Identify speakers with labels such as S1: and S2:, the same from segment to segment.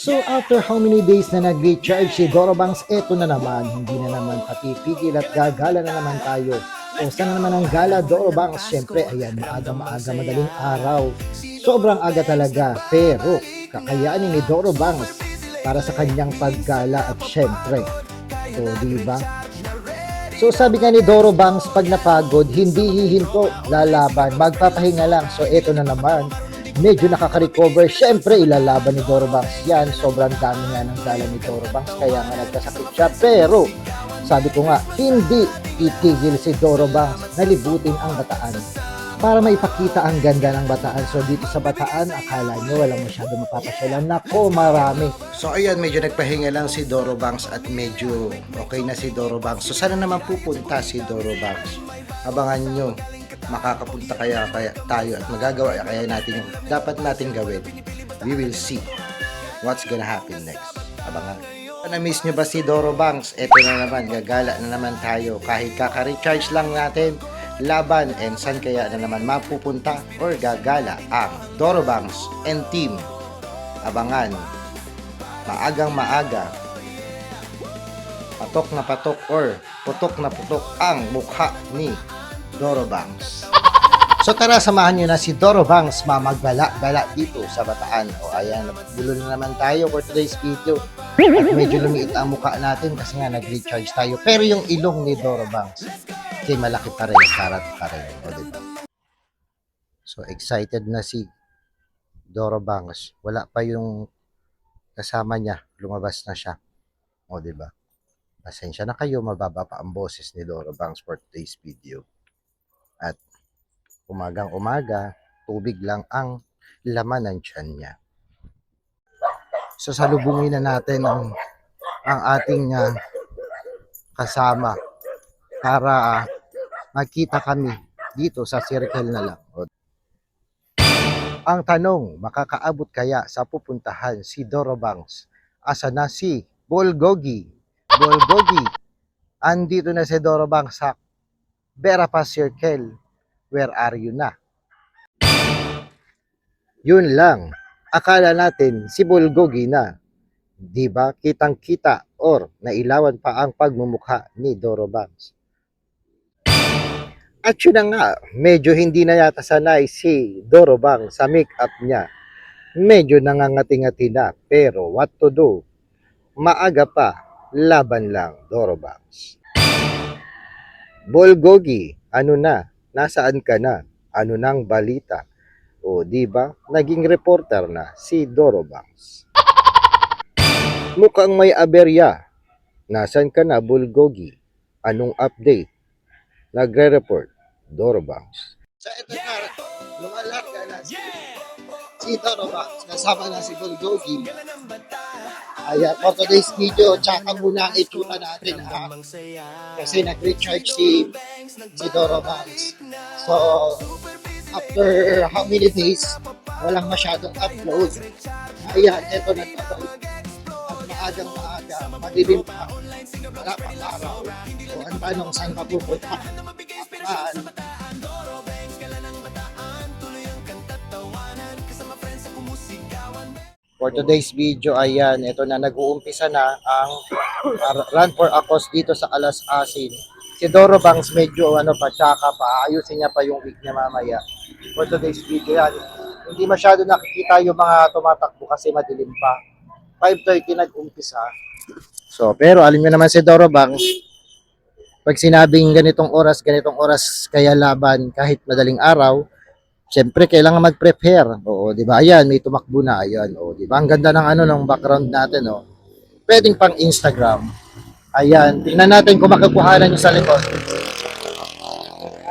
S1: So after how many days na nag-recharge si Dorobangs, eto na naman, hindi na naman patipigil at gagala na naman tayo. O saan na naman ang gala, Dorobangs? Siyempre, ayan, maaga-maaga, madaling araw. Sobrang aga talaga, pero kakayanin ni Dorobangs para sa kanyang paggala at siyempre. So, di ba? So sabi nga ni Dorobangs, pag napagod, hindi hihinto, lalaban, magpapahinga lang. So eto na naman, medyo nakaka-recover. Siyempre, ilalaban ni Dorobangs yan. Sobrang dami nga ng gala ni Dorobangs, kaya nga nagkasakit siya. Pero, sabi ko nga, hindi itigil si Dorobangs na libutin ang Bataan para maipakita ang ganda ng Bataan. So dito sa Bataan, akala nyo walang masyado mapapasyalan. Nako, marami. So ayan, medyo nagpahinga lang si Dorobangs at medyo okay na si Dorobangs. So sana naman pupunta si Dorobangs. Abangan nyo, makakapunta kaya tayo at magagawa kaya natin yung dapat natin gawin. We will see what's gonna happen next. Abangan. Na-miss nyo ba si Dorobangs? Eto na naman, gagala na naman tayo. Kahit kaka-recharge lang natin, laban, and saan kaya na naman mapupunta or gagala ang Dorobangs and team. Abangan. Maagang maaga, patok na patok or putok na putok ang mukha ni Dorobangs. So tara, samahan nyo na si Dorobangs mamagbala-bala dito sa Bataan. O ayan, nagulo na naman tayo for today's video. At medyo lumiit ang mukha natin kasi nga nag-recharge tayo. Pero yung ilong ni Dorobangs, okay, malaki pa rin, karat pa rin. O diba? So excited na si Dorobangs. Wala pa yung kasama niya, lumabas na siya. O diba? Pasensya na kayo, mababa pa ang boses ni Dorobangs for today's video. At umagang umaga, tubig lang ang laman ng tiyan niya. So salubungin na natin ang ating kasama para magkita kami dito sa circle na lang. Ang tanong, makakaabot kaya sa pupuntahan si Dorobangs? Asa na si Bulgogi? Bulgogi, andito na si Dorobangs sa Verapaz Circle. Where are you na? Yun lang. Akala natin si Bulgogi na. Diba? Kitang-kita or nailawan pa ang pagmumukha ni Dorobangs. At yun na nga, medyo hindi na yata sanay si Dorobangs sa make-up niya. Medyo nangangati-ngati na. Pero what to do? Maaga pa, laban lang, Dorobangs. Bulgogi, ano na? Nasaan ka na? Ano nang balita? O di ba? Naging reporter na si Dorobangs. Mukhang may aberya. Nasaan ka na, Bulgogi? Anong update? Nagre-report, Dorobangs. So ito na, lumalat ka na si Dorobangs. Kasama na si Bulgogi. Ayan, for today's video, tsaka muna ang itsura natin ha. Kasi nag-recharge si Dorobangs. So, after how many days, walang masyadong upload. Ayan, ito na ito. At maagang-maaga, madilim pa. Wala pang araw. So, ang tanong, saan mapupunta? Apan, for today's video, ayan, ito na, nag-uumpisa na ang run for Akos dito sa Alas Asin. Si Dorobangs medyo tsaka pa, ayusin niya pa yung wig niya mamaya. For today's video yan, hindi masyado nakikita yung mga tumatakbo kasi madilim pa. 5:30 nag-umpisa. So, pero alam niyo naman si Dorobangs, pag sinabing ganitong oras kaya laban kahit madaling araw, siyempre, kailangan mag-prepare. Oo, di ba? Ayan, may tumakbo na. Ayan, oo, di ba? Ang ganda ng ng background natin, oh. Pwedeng pang Instagram. Ayan, tingnan natin kung makakuhanan nyo sa likod.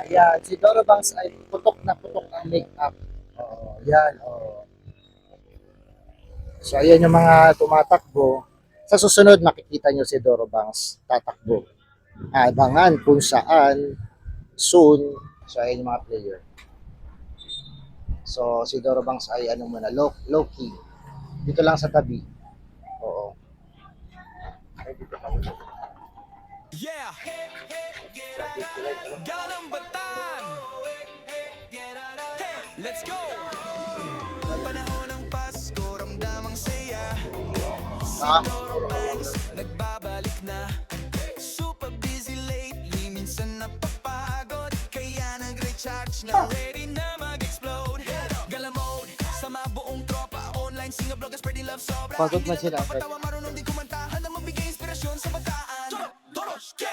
S1: Ayan, si Dorobangs ay putok na putok ang make-up. Oo, yan, oo. So, ayan yung mga tumatakbo. Sa susunod, makikita nyo si Dorobangs tatakbo. Abangan kung saan, soon. So, ayan yung mga player. So, si Dorobangs ay muna, low key. Dito lang sa tabi. Oo. Ay, dito pa.
S2: Yeah! Galang Bataan! Let's go! Panahon ng Pasko, ramdamang saya. nagbabalik na. Super busy lately, minsan napapagod, kaya nag-recharge na, ready na mag-explode. Gala mode, sama buong tropa, online singer vloggers, spreading love sobra.
S3: Pagod man
S2: Hindi
S3: sila.
S2: lang napatawa, marunong din kumantahan, na magbigay inspirasyon sa bataan.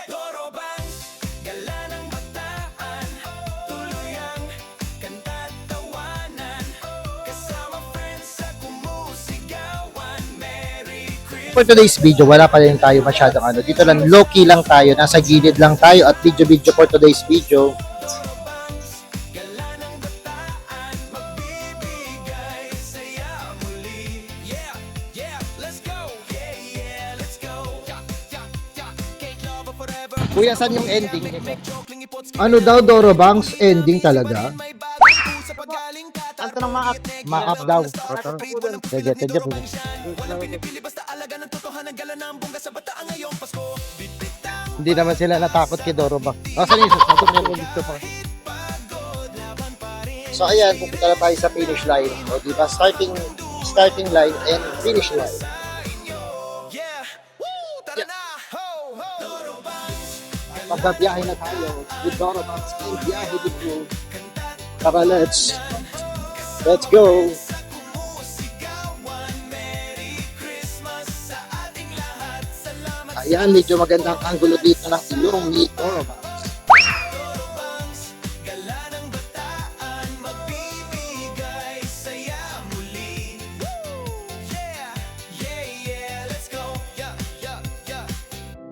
S2: Doro Bangs, gala ng bataan, tuloy ang kanta't tawanan, kasama friends sa kumusigawan. Merry Christmas.
S1: For today's video, wala pa rin tayo masyadong ano. Dito lang, low-key lang tayo. Nasa gilid lang tayo at video-video for today's video.
S2: Gala ng bataan, magbibigay saya muli. Yeah, yeah, let's go. Yeah, yeah, let's go. Yeah, yeah, yeah. Cake lover forever.
S3: Kuya, saan yung ending nito?
S2: Joking ipots,
S1: Ano daw, Doro Bangs? Ending talaga?
S2: may bagong pusa pagaling katar.
S3: Ang tanong maap.
S1: Maap daw.
S3: Tedya, tedya po.
S2: Walang pinipili basta alaga ng totohanan, gala ng bongga sa bataan ngayong Pasko. Bitbitang
S3: Hindi naman sila natakot kay Doro Bangs. Saan yung sasagot mo dito pa?
S2: pagod, laban pa rin.
S1: So ayan, pupunta na tayo sa finish line. O diba, starting line and finish line.
S2: Yeah, woo, tara na. Ho, ho. Doro Bangs,
S1: Pagbabiyahe na tayo with Doro Bangs and biyahe dito. Tara, let's go.
S2: musigawan. Merry Christmas sa ating lahat. Salamat sa
S1: Ayan, medyo magandang angulo dito ng ilong ni Doro Bangs.
S2: Doro Bangs, gala ng bataan, magbibigay saya muli. Woo! Yeah, yeah, yeah, let's go. Yeah, yeah, yeah.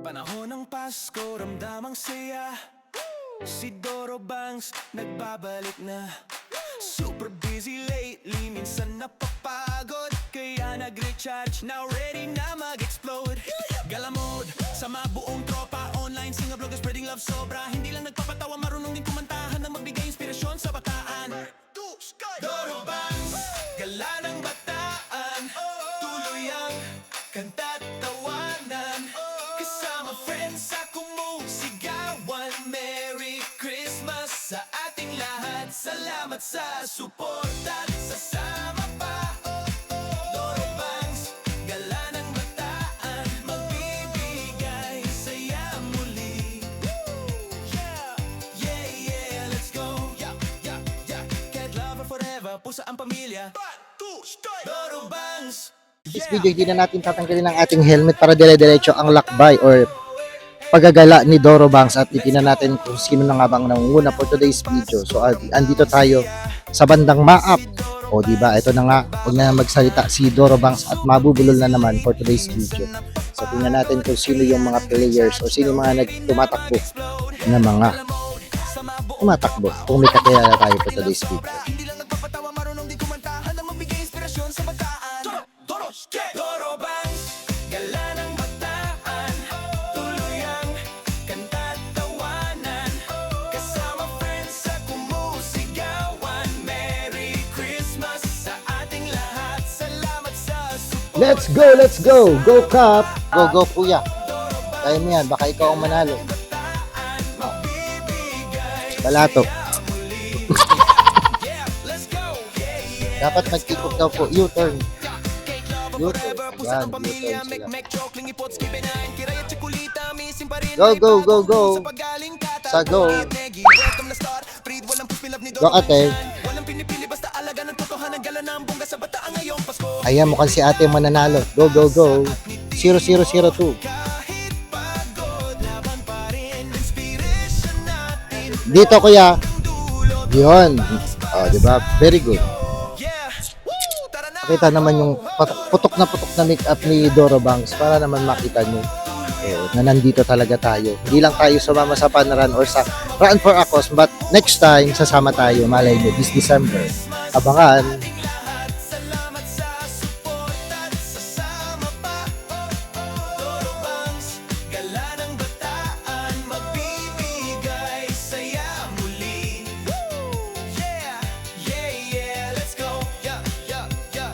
S2: Panahon ng Pasko, ramdamang saya. Si Doro Bangs nagbabalik na. Super busy lately, minsan napapagod, kaya nag-recharge, now ready na mag-explode. Gala mode, sama buong tropa, online singer vloggers, spreading love sobra. Hindi lang nagpapatawa, marunong din kumantahan, na magbigay inspirasyon sa bataan. Doro Bangs, gala ng bataan, tuloy ang kanta't tawanan, kasama friends sa kumusigawan. Merry Christmas sa ating lahat. Salamat sa suporta at sasama pa. Doro Bangs, gala ng bataan, magbibigay saya muli. Yeah, yeah, yeah, let's go. Yeah, yeah, yeah. Cat lover forever, pusa ang pamilya. Doro Bangs.
S1: This video, hindi na natin tatanggalin ang ating helmet para dire-diretso ang lakbay or paggagala ni Doro Bangs at titingnan natin kung sino na nga bang nangunguna for today's video. So, andito tayo sa bandang Maap. O, diba? Ito na nga, huwag na magsalita si Doro Bangs at mabubulol na naman for today's video. So, tingnan natin kung sino yung mga players o sino yung mga tumatakbo na mga tumatakbo. Kung may kakilala tayo for today's video.
S2: Hindi lang nagpapatawa, marunong din kumantahan, na magbigay inspirasyon sa bataan. Doro Bangs, gala ng bataan, tuloy ang kanta't tawanan, kasama friends sa kumusigawan. Merry Christmas sa ating lahat. Salamat sa support.
S1: Let's go! Go Cup!
S3: Go, go, kuya. Kaya mo yan. Baka ikaw ang manalo.
S1: Balato.
S2: Yeah, let's go. Yeah, yeah.
S3: Dapat mag-kick-off daw po. U-turn.
S2: Forever, pusa
S3: Yan,
S2: ang pamilya,
S3: U-turn
S2: mek
S3: sila.
S2: mek chokling ipots kibinain, kiraya tsukulita, misin pa rin.
S3: Go,
S2: may
S3: go, go,
S2: bago
S3: go.
S2: sa pagaling katal,
S3: Sa go.
S2: buhat, negi, welcome na star, breed, walang puspilab ni
S3: Go,
S2: Doro
S3: ate.
S2: Bangs. Walang pinipili, basta alaga ng totohanan, gala ng bongga sa bataan ngayong Pasko.
S1: Ayan, mukhang si ate mananalo. Go, go, go. 0002.
S2: Kahit pagod, laban pa rin, inspiration natin,
S1: Dito, kuya.
S2: dulot.
S1: Yun. O, diba? Very good.
S2: Yeah, woo, tara na.
S1: Pakita naman yung putok na make-up ni Doro Bangs para naman makita nyo na nandito talaga tayo. Hindi lang tayo sumama sa Panran or sa Run for Acos, but next time, sasama tayo. Malay nyo, this December. Abangan.
S2: Ating lahat, salamat sa support at sasama pa. Doro Bangs, gala ng bataan, magbibigay saya muli. Yeah, yeah, yeah, let's go. Yeah, yeah, yeah.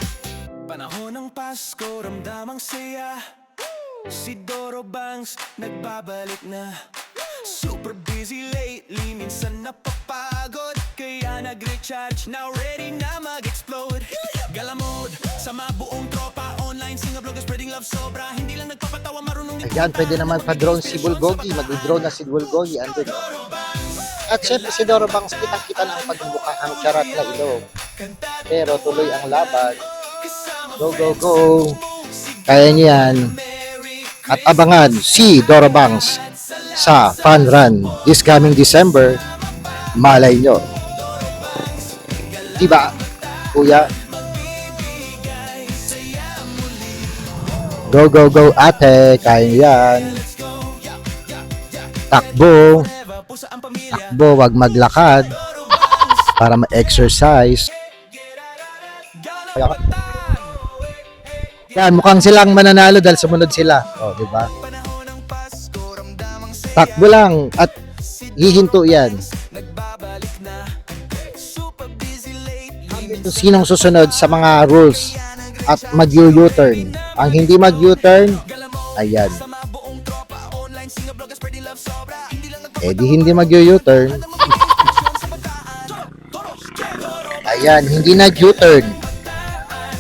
S2: Panahon ng Pasko, ramdamang saya. Si Doro Bangs nagbabalik na. Super busy lately, minsan napapagod, kaya nag-recharge, now ready na mag-explode. Gala mode, sama buong tropa, online online, singa vlogger spreading love sobra. Hindi lang nagpapatawa, marunong din
S1: Ayan, pwede naman pa-drone si Bulgogi. Mag-drone na si Bulgogi. Andun. At syempre si Doro Bangs, kitang-kita na ang pagmumukha ang charat na ilong. Pero tuloy ang laban. Go, go, go. Kaya niyo yan. At abangan si Doro Bangs sa Fun Run this coming December. Malay nyo. Diba, kuya? Go, go, go, ate. Kaya niyo yan. Takbo. Takbo, wag maglakad. Para ma-exercise. Yan, mukhang silang mananalo dahil sumunod sila. O, di ba? Takbo lang at hihinto yan. Kung sinong susunod sa mga rules at mag-U-turn. Ang hindi mag-U-turn, ayan. Eh di hindi mag-U-turn. Ayan, hindi nag-U-turn.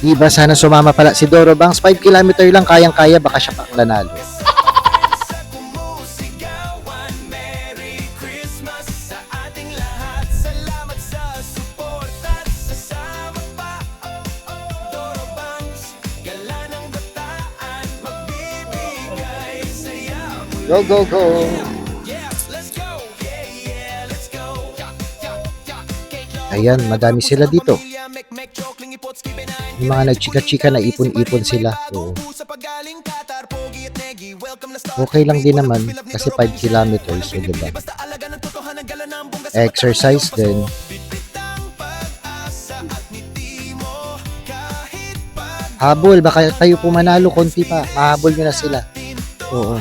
S1: Diba sana sumama pala si Doro Bangs? 5 kilometer lang, kayang-kaya, baka siya pang nanalo. Go, go, go! Ayan, madami sila dito. Yung mga nagchika-chika na ipon-ipon sila. Oo. Okay lang din naman kasi 5 kilometers, so diba? Exercise din. Habol, baka kayo pumanalo konti pa. Mahabol nyo na sila. Oo.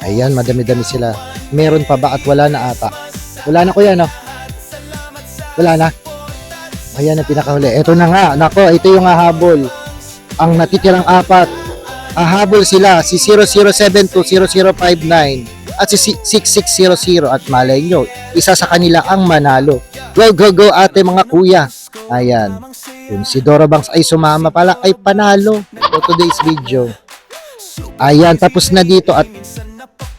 S1: Ayan, madami-dami sila. Meron pa ba at wala na ata? Wala na kuya, no? Wala na? Ayan ang pinakahuli. Ito na nga. Nako, ito yung hahabol. Ang natitirang apat. Hahabol sila. Si 0072, 0059 at si 6600. At malay nyo, isa sa kanila ang manalo. Go, go, go ate mga kuya. Ayan. Kung si Doro Bangs ay sumama pala, ay panalo for today's video. Ayan, tapos na dito at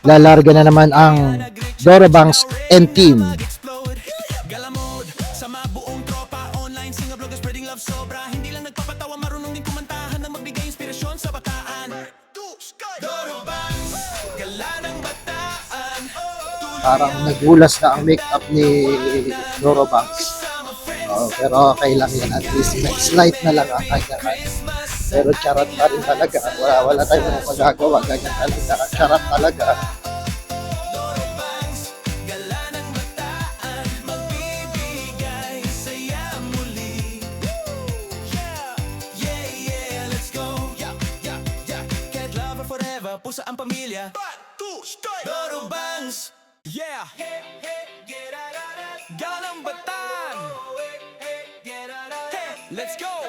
S1: lalarga na naman ang Doro Bangs and team.
S2: Galamod sa mabuong tropa online, singa vlogger spreading love sobra. Hindi lang nagpapatawa, marunong din kumantahan na magbigay inspirasyon sa bataan. Doro Bangs, gala ng bataan.
S1: Parang nagulas na ang make-up ni Doro Bangs. Pero okay lang yan. At least next light na lang ang kanya. Pero charot pa rin talaga. Wala tayong magagawa. Ganyan talaga. Charot talaga.
S2: Pusa ang pamilya. Doro Bangs. Yeah. Galang Batan. Hey, let's go.